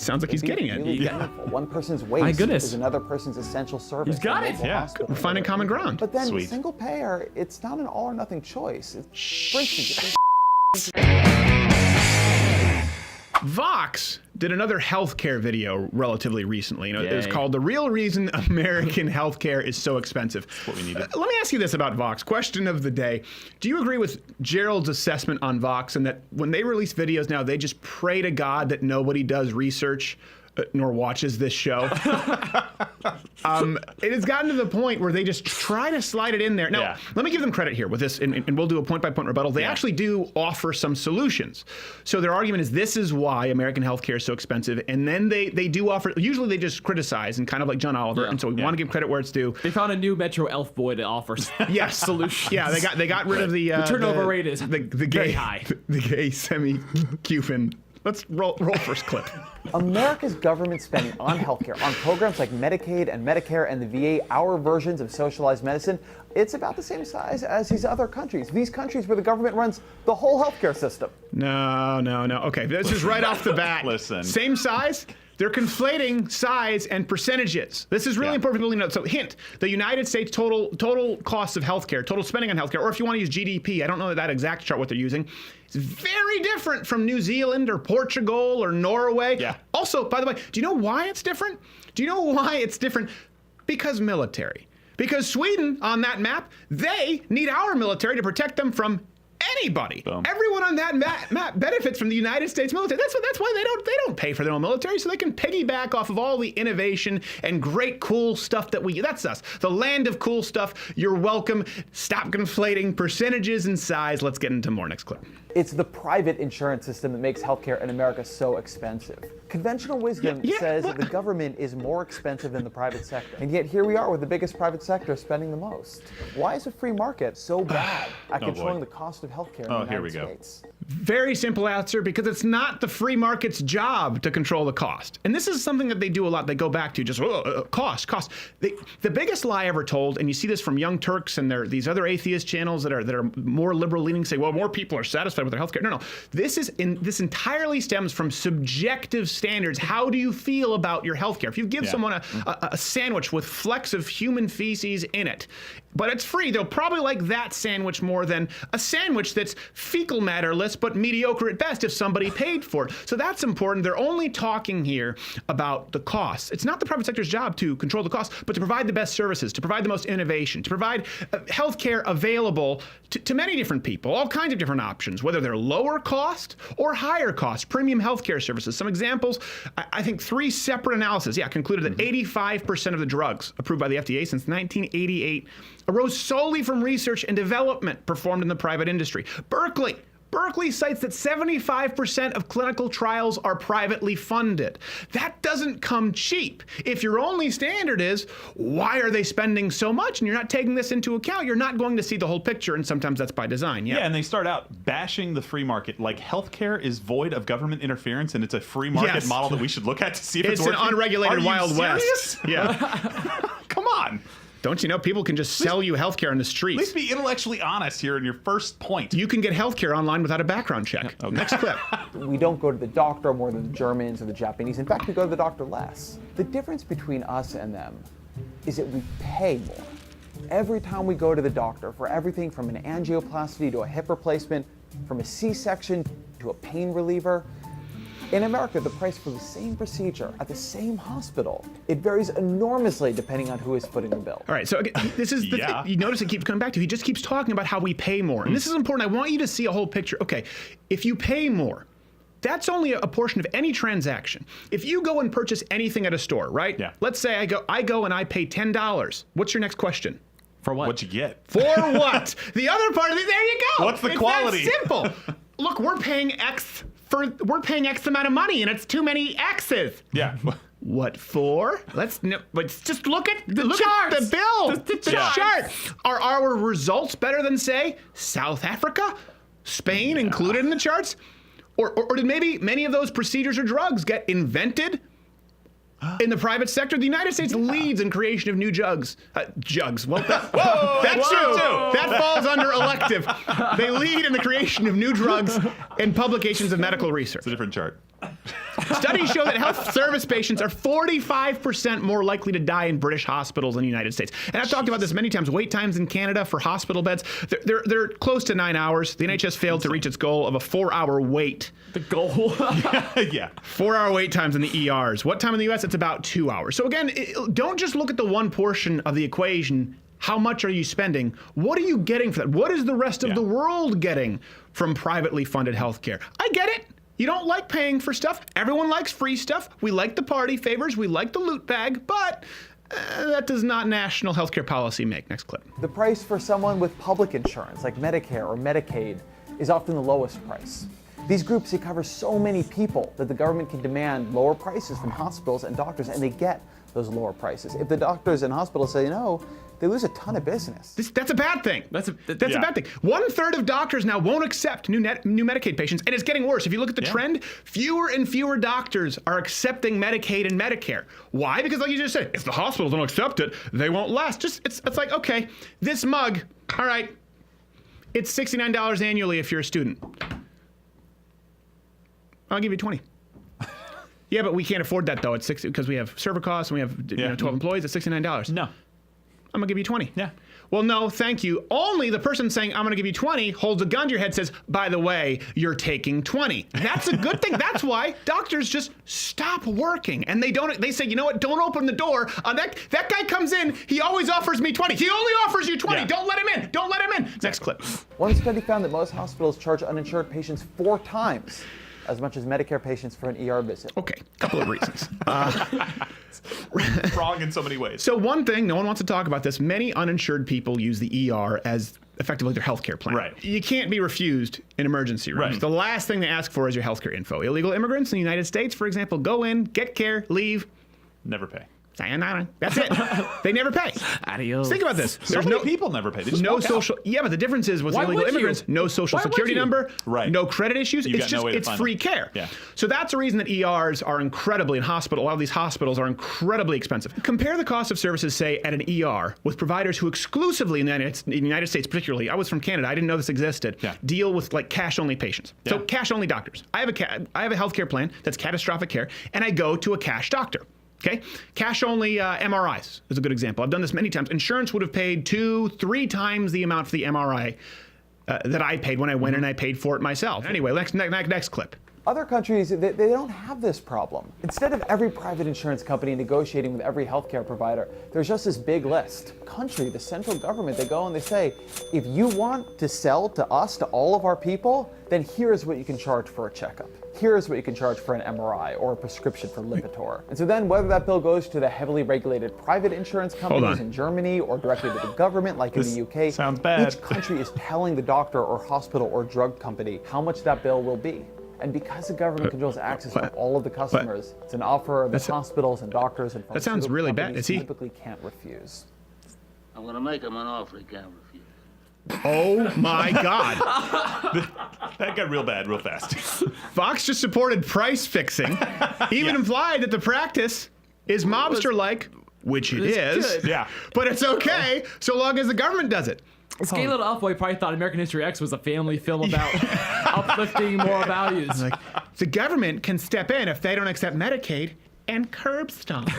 Sounds like he's getting it. Really meaningful. One person's waste is another person's essential service. He's got it. Yeah, we're finding common ground. But then single payer, it's not an all or nothing choice. For instance, VOX did another healthcare video relatively recently. It was called "The Real Reason American Healthcare is So Expensive." That's what we needed. Let me ask you this about VOX. Question of the day. Do you agree with Gerald's assessment on VOX and that when they release videos now, they just pray to God that nobody does research nor watches this show? It has gotten to the point where they just try to slide it in there. Now, let me give them credit here with this, and we'll do a point-by-point rebuttal. They actually do offer some solutions. So their argument is this is why American healthcare is so expensive, and then they do offer, usually they just criticize and kind of like John Oliver, and so we want to give credit where it's due. They found a new Metro Elf boy to offer solutions. Yeah, they got rid of the turnover rate is the very high. The gay semi-Cuban. Let's roll first clip. America's government spending on healthcare, on programs like Medicaid and Medicare and the VA, our versions of socialized medicine, it's about the same size as these other countries. These countries where the government runs the whole healthcare system. No. Okay, this is right off the bat. Listen. Same size? They're conflating size and percentages. This is really important for people to know. So hint, the United States total costs of healthcare, total spending on healthcare, or if you want to use GDP, I don't know that exact chart what they're using. It's very different from New Zealand or Portugal or Norway. Yeah. Also, by the way, do you know why it's different? Do you know why it's different? Because military. Because Sweden, on that map, they need our military to protect them from anybody. Boom. Everyone on that map benefits from the United States military. That's why they don't pay for their own military, so they can piggyback off of all the innovation and great cool stuff that we. That's us, the land of cool stuff. You're welcome. Stop conflating percentages and size. Let's get into more. Next clip. It's the private insurance system that makes healthcare in America so expensive. Conventional wisdom says that the government is more expensive than the private sector. And yet here we are with the biggest private sector spending the most. Why is a free market so bad at controlling the cost of healthcare in the United States? Very simple answer, because it's not the free market's job to control the cost. And this is something that they do a lot. They go back to just cost. The biggest lie ever told, and you see this from Young Turks and these other atheist channels that are more liberal leaning, say, well, more people are satisfied with their healthcare. No. This entirely stems from subjective standards. How do you feel about your healthcare? If you give someone a sandwich with flecks of human feces in it, but it's free, they'll probably like that sandwich more than a sandwich that's fecal matterless but mediocre at best if somebody paid for it. So that's important. They're only talking here about the costs. It's not the private sector's job to control the costs, but to provide the best services, to provide the most innovation, to provide healthcare available to many different people, all kinds of different options, whether they're lower cost or higher cost, premium healthcare services. Some examples, I think 3 separate analyses, concluded that 85% of the drugs approved by the FDA since 1988 arose solely from research and development performed in the private industry. Berkeley cites that 75% of clinical trials are privately funded. That doesn't come cheap. If your only standard is, why are they spending so much, and you're not taking this into account, you're not going to see the whole picture, and sometimes that's by design. Yeah, and they start out bashing the free market. Like, healthcare is void of government interference, and it's a free market model that we should look at to see if it's working. It's an unregulated Wild West. Yeah. Come on. Don't you know people can just sell you healthcare on the streets? At least be intellectually honest here in your first point. You can get healthcare online without a background check. Okay. Next clip. We don't go to the doctor more than the Germans or the Japanese. In fact, we go to the doctor less. The difference between us and them is that we pay more. Every time we go to the doctor for everything from an angioplasty to a hip replacement, from a C-section to a pain reliever, in America, the price for the same procedure at the same hospital, it varies enormously depending on who is footing the bill. All right, so again, this is the thing. You notice it keeps coming back to. He just keeps talking about how we pay more. And this is important. I want you to see a whole picture. Okay, if you pay more, that's only a portion of any transaction. If you go and purchase anything at a store, right? Yeah. Let's say I go and I pay $10. What's your next question? For what? What'd you get? For what? The other part of it, there you go. What's the quality? It's that simple. Look, we're paying X amount of money, and it's too many X's. Yeah. What for? Let's just look at the bill. The chart. Are our results better than, say, South Africa, Spain included in the charts? Or did maybe many of those procedures or drugs get invented in the private sector? The United States leads in creation of new drugs. Well, that's true. That falls under elective. They lead in the creation of new drugs and publications of medical research. It's a different chart. Studies show that health service patients are 45% more likely to die in British hospitals than the United States. And I've talked about this many times. Wait times in Canada for hospital beds, they're close to 9 hours. The NHS failed to reach its goal of a 4-hour wait. The goal. Yeah. 4-hour wait times in the ERs. What time in the US? It's about 2 hours. So again, don't just look at the one portion of the equation. How much are you spending? What are you getting for that? What is the rest of the world getting from privately funded healthcare? I get it. You don't like paying for stuff. Everyone likes free stuff. We like the party favors. We like the loot bag, but that does not national healthcare policy make. Next clip. The price for someone with public insurance, like Medicare or Medicaid, is often the lowest price. These groups, they cover so many people that the government can demand lower prices from hospitals and doctors, and they get those lower prices. If the doctors and hospitals say no, they lose a ton of business. That's a bad thing. That's a bad thing. 1/3 of doctors now won't accept new Medicaid patients, and it's getting worse. If you look at the trend, fewer and fewer doctors are accepting Medicaid and Medicare. Why? Because like you just said, if the hospitals don't accept it, they won't last. It's like, okay, this mug, all right, it's $69 annually if you're a student. I'll give you 20. Yeah, but we can't afford that though. It's 60 because we have server costs and we have 12 employees. It's $69. No. I'm gonna give you 20. Yeah. Well, no, thank you. Only the person saying I'm gonna give you 20 holds a gun to your head, says, by the way, you're taking 20. That's a good thing. That's why doctors just stop working, and they say, you know what? Don't open the door. That guy comes in. He always offers me 20. He only offers you 20. Yeah. Don't let him in. Don't let him in. Next clip. One study found that most hospitals charge uninsured patients 4 times as much as Medicare patients for an ER visit. Okay, couple of reasons. Wrong in so many ways. So one thing, no one wants to talk about this, many uninsured people use the ER as effectively their healthcare plan. Right. You can't be refused in emergency rooms. Right. The last thing they ask for is your healthcare info. Illegal immigrants in the United States, for example, go in, get care, leave. Never pay. Sayonara. That's it. They never pay. Adios. Think about this. There's no people never pay. They just no walk out. social. Yeah, but the difference is with Why illegal would you? immigrants, no social Why would security you? number, Right. no credit issues. You've It's got no just way to it's find free them. care. Yeah. So that's the reason that ERs are incredibly in hospital. A lot of these hospitals are incredibly expensive. Compare the cost of services, say, at an ER with providers who exclusively in the United States, particularly. I was from Canada. I didn't know this existed. Yeah. Deal with like cash-only patients. So Yeah. cash-only doctors. I have a healthcare plan that's catastrophic care, and I go to a cash doctor. Okay, cash only MRIs is a good example. I've done this many times. Insurance would have paid 2-3 times the amount for the MRI that I paid when I went and I paid for it myself. Anyway, next clip. Other countries, they don't have this problem. Instead of every private insurance company negotiating with every healthcare provider, there's just this big list. Country, the central government, they go and they say, if you want to sell to us, to all of our people, then here's what you can charge for a checkup. Here's what you can charge for an MRI or a prescription for Lipitor. And so then whether that bill goes to the heavily regulated private insurance companies in Germany or directly to the government like in the UK, sounds bad. each country is telling the doctor or hospital or drug company how much that bill will be. And because the government controls access to all of the customers, it's an offer that hospitals and doctors and That sounds really bad. companies Is he- typically can't refuse. I'm going to make him an offer he can't refuse. Oh my God. That got real bad real fast. Vox just supported price fixing, even implied that the practice is mobster-like, which it is. good. Yeah. But it's okay so long as the government does it. Scale it up, I probably thought American History X was a family film about uplifting moral values. Like, the government can step in if they don't accept Medicaid and curb stomp.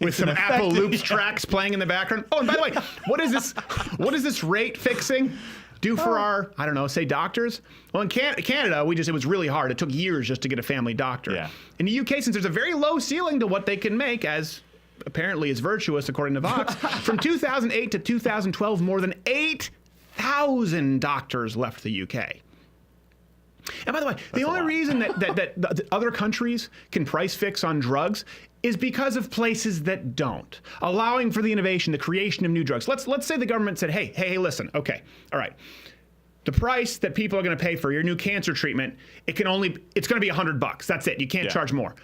With some Apple Loops tracks playing in the background. Oh, and by the way, what is this rate fixing do for our, I don't know, say doctors? Well, in Canada, it was really hard. It took years just to get a family doctor. Yeah. In the UK, since there's a very low ceiling to what they can make, as apparently is virtuous according to Vox, from 2008 to 2012, more than 8,000 doctors left the UK. And by the way, the only reason that other countries can price fix on drugs is because of places that don't, allowing for the innovation, the creation of new drugs. Let's say the government said, hey, listen, okay, all right. The price that people are going to pay for your new cancer treatment, it's going to be $100. That's it. You can't charge more.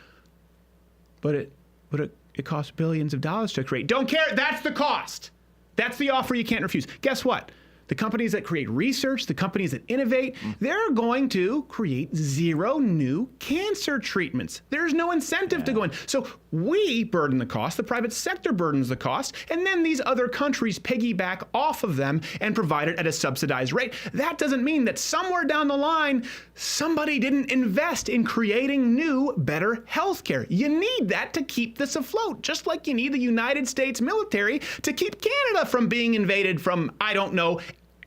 But it costs billions of dollars to create. Don't care. That's the cost. That's the offer you can't refuse. Guess what? the companies that create research, the companies that innovate, they're going to create 0 new cancer treatments. There's no incentive to go in. So we burden the cost, the private sector burdens the cost, and then these other countries piggyback off of them and provide it at a subsidized rate. That doesn't mean that somewhere down the line, somebody didn't invest in creating new, better healthcare. You need that to keep this afloat, just like you need the United States military to keep Canada from being invaded from, I don't know,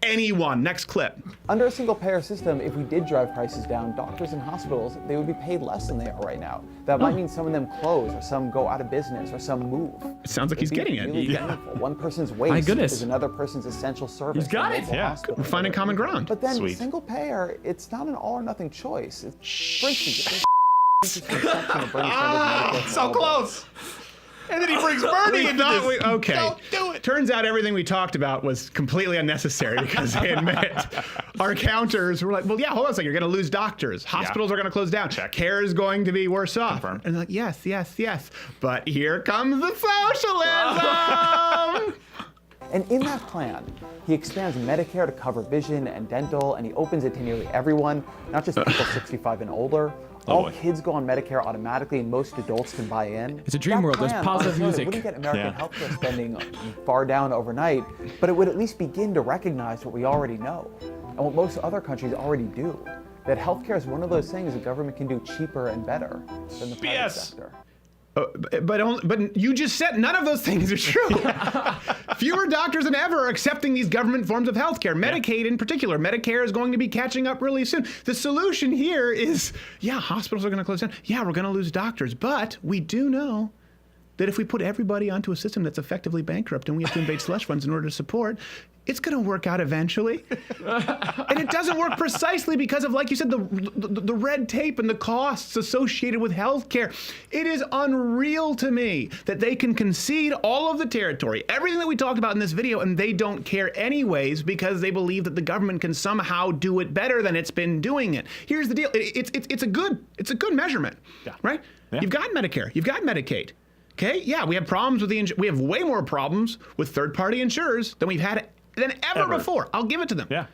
anyone. Next clip. Under a single payer system, if we did drive prices down, doctors and hospitals, they would be paid less than they are right now. That might mean some of them close, or some go out of business, or some move. It sounds like he's getting it. Really meaningful. One person's waste is another person's essential service. He's got it. Yeah. We're finding common ground. But then Sweet. single payer, it's not an all or nothing choice. For instance, So close. And then he brings Bernie into this. Okay. Don't do it. Turns out everything we talked about was completely unnecessary because they admit our counters were like, well, yeah, hold on a second. You're going to lose doctors. Hospitals are going to close down. Check. Care is going to be worse off. Confirmed. And they're like, yes, yes, yes. But here comes the socialism. And in that plan, he expands Medicare to cover vision and dental, and he opens it to nearly everyone, not just people 65 and older. All kids go on Medicare automatically, and most adults can buy in. It's a dream world. There's positive music. It wouldn't get American healthcare spending far down overnight, but it would at least begin to recognize what we already know, and what most other countries already do. That healthcare is one of those things the government can do cheaper and better than the private sector. But you just said none of those things are true. Fewer doctors than ever are accepting these government forms of healthcare. Medicaid in particular. Medicare is going to be catching up really soon. The solution here is, yeah, hospitals are going to close down. Yeah, we're going to lose doctors. But we do know that if we put everybody onto a system that's effectively bankrupt and we have to invade slush funds in order to support, it's going to work out eventually. And it doesn't work precisely because of, like you said, the red tape and the costs associated with healthcare. It is unreal to me that they can concede all of the territory, everything that we talked about in this video, and they don't care anyways because they believe that the government can somehow do it better than it's been doing it. Here's the deal. It's a good measurement, right? Yeah. You've got Medicare. You've got Medicaid. Okay, yeah, we have problems with we have way more problems with third-party insurers than we've had than ever before. I'll give it to them. Yeah.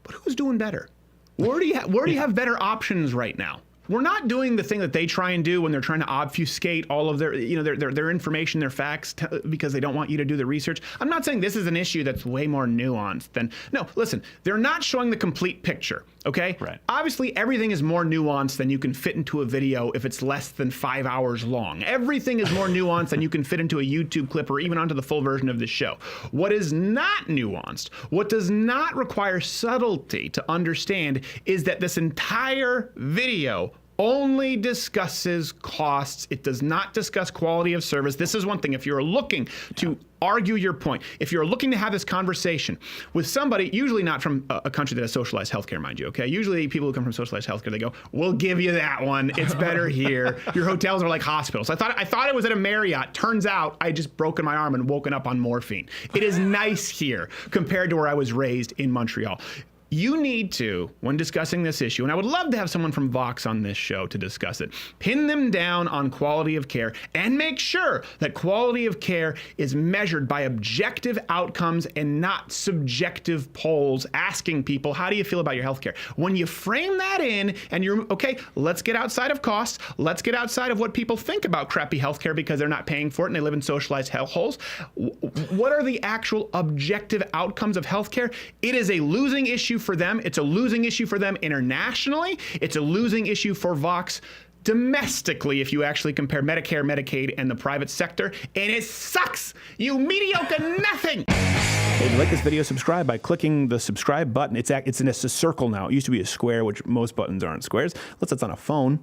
But who's doing better? Where do you have better options right now? We're not doing the thing that they try and do when they're trying to obfuscate all of their, their information, their facts, because they don't want you to do the research. I'm not saying this is an issue that's way more nuanced than, no, listen, they're not showing the complete picture, okay? Right. Obviously, everything is more nuanced than you can fit into a video if it's less than 5 hours long. Everything is more nuanced than you can fit into a YouTube clip or even onto the full version of this show. What is not nuanced, what does not require subtlety to understand is that this entire video only discusses costs. It does not discuss quality of service. This is one thing. If you're looking to argue your point, if you're looking to have this conversation with somebody, usually not from a country that has socialized healthcare, mind you, okay? Usually people who come from socialized healthcare, they go, we'll give you that one. It's better here. Your hotels are like hospitals. I thought it was at a Marriott. Turns out I just broken my arm and woken up on morphine. It is nice here compared to where I was raised in Montreal. You need to, when discussing this issue, and I would love to have someone from VOX on this show to discuss it, pin them down on quality of care and make sure that quality of care is measured by objective outcomes and not subjective polls asking people, how do you feel about your health care? When you frame that in and you're, okay, let's get outside of costs. Let's get outside of what people think about crappy health care because they're not paying for it and they live in socialized hellholes. What are the actual objective outcomes of health care? It is a losing issue for them. It's a losing issue for them internationally. It's a losing issue for VOX domestically if you actually compare Medicare, Medicaid, and the private sector. And it sucks. You mediocre nothing. Hey, if you like this video, subscribe by clicking the subscribe button. It's in a circle now. It used to be a square, which most buttons aren't squares. Unless it's on a phone.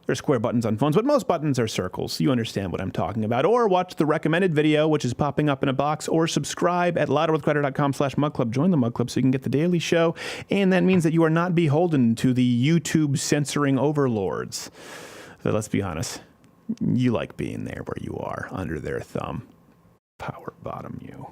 There's square buttons on phones, but most buttons are circles. You understand what I'm talking about. Or watch the recommended video, which is popping up in a box, or subscribe at louderwithcrowder.com/mugclub. Join the Mug Club so you can get the daily show. And that means that you are not beholden to the YouTube censoring overlords. So let's be honest. You like being there where you are, under their thumb. Power bottom you.